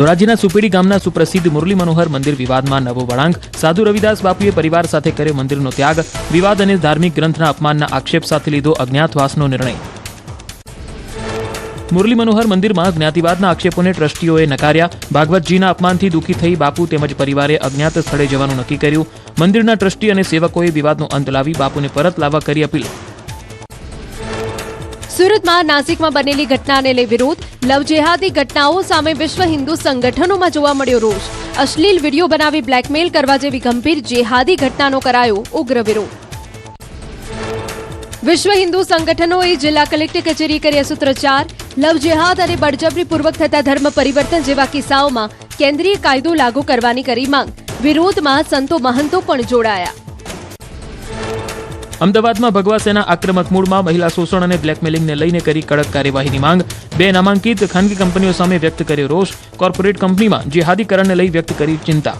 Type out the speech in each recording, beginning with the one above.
ધોરાજીના સુપેડી ગામના સુપ્રસિદ્ધ મુરલી મનોહર મંદિર વિવાદમાં નવો વળાંક. સાધુ રવિદાસ બાપુએ પરિવાર સાથે કર્યો મંદિરનો ત્યાગ. વિવાદ અને ધાર્મિક ગ્રંથના અપમાનના આક્ષેપ સાથે લીધો અજ્ઞાતવાસનો નિર્ણય. મુરલી મનોહર મંદિરમાં જ્ઞાતિવાદના આક્ષેપોને ટ્રસ્ટીઓએ નકાર્યા. ભાગવતજીના અપમાનથી દુઃખી થઈ બાપુ તેમજ પરિવારે અજ્ઞાત સ્થળે જવાનું નક્કી કર્યું. મંદિરના ટ્રસ્ટી અને સેવકોએ વિવાદનો અંત લાવી બાપુને પરત લાવવા કરી અપીલ. સુરતમાં નાસિકમાં બનેલી ઘટનાને લઈ વિરોધ. લવ જેહાદી ઘટનાઓ સામે વિશ્વ હિન્દુ સંગઠનોમાં જોવા મળ્યો રોષ. અશ્લીલ વિડીયો બનાવી બ્લેકમેલ કરવા જેવી ગંભીર જેહાદી ઘટનાનો કરાયો ઉગ્ર વિરોધ. વિશ્વ હિન્દુ સંગઠનોએ જિલ્લા કલેક્ટર કચેરી કર્યા સૂત્રોચ્ચાર. લવ જેહાદ અને બળજબરીપૂર્વક થતા ધર્મ પરિવર્તન જેવા કિસ્સાઓમાં કેન્દ્રીય કાયદો લાગુ કરવાની કરી માંગ. વિરોધમાં સંતો મહંતો પણ જોડાયા. અમદાવાદમાં ભગવા સેના આક્રમક મૂડમાં મહિલા શોષણ અને બ્લેકમેલિંગને લઈને કરી કડક કાર્યવાહીની માંગ. 2 નામાંકિત ખાનગી કંપનીઓ સામે વ્યક્ત કર્યો રોષ. કોર્પોરેટ કંપનીમાં જેહાદીકરણને લઈ વ્યક્ત કરી ચિંતા.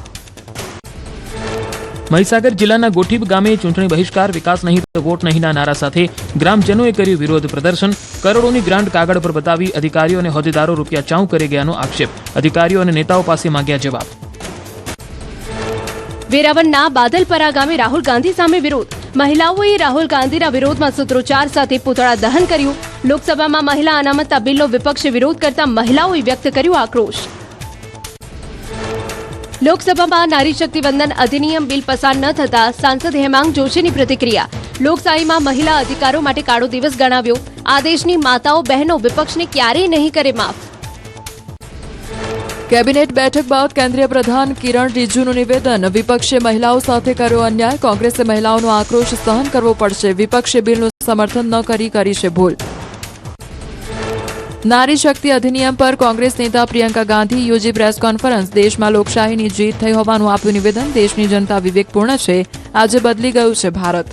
મહીસાગર જિલ્લાના ગોઠીબ ગામે ચૂંટણી બહિષ્કાર, વિકાસ નહીં તો વોટ નહીંના નારા સાથે ગ્રામજનોએ કર્યું વિરોધ પ્રદર્શન. કરોડોની ગ્રાન્ટ કાગળ પર બતાવી અધિકારીઓ અને હોદ્દેદારો રૂપિયા ચાઉ કરી ગયાનો આક્ષેપ. અધિકારીઓ અને નેતાઓ પાસે માંગ્યા જવાબ. વેરાવળના બાદલપરા ગામે રાહુલ ગાંધી સામે વિરોધ. મહિલાઓએ રાહુલ ગાંધીના વિરોધમાં સૂત્રોચ્ચાર સાથે પૂતળા દહન કર્યું. લોકસભામાં મહિલા અનામતતા બિલનો વિપક્ષે વિરોધ કરતા મહિલાઓએ વ્યક્ત કર્યો આક્રોશ. લોકસભામાં નારી શક્તિ વંદન અધિનિયમ બિલ પસાર ન થતા સાંસદ હેમાંગ જોશીની પ્રતિક્રિયા. લોકશાહીમાં મહિલા અધિકારો માટે કાળો દિવસ ગણાવ્યો. આ દેશની માતાઓ બહેનો વિપક્ષને ક્યારેય નહીં કરે માફ. કેબિનેટ બેઠક બાદ કેન્દ્રીય પ્રધાન કિરણ રિજિજુનું નિવેદન. વિપક્ષે મહિલાઓ સાથે કર્યો અન્યાય. કોંગ્રેસે મહિલાઓનો આક્રોશ સહન કરવો પડશે. વિપક્ષે બિલનું સમર્થન ન કરી છે ભૂલ. નારી શક્તિ અધિનિયમ પર કોંગ્રેસ નેતા પ્રિયંકા ગાંધી યોજી પ્રેસ કોન્ફરન્સ. દેશમાં લોકશાહીની જીત થઈ હોવાનું આપ્યું નિવેદન. દેશની જનતા વિવેકપૂર્ણ છે. આજે બદલી ગયું છે ભારત.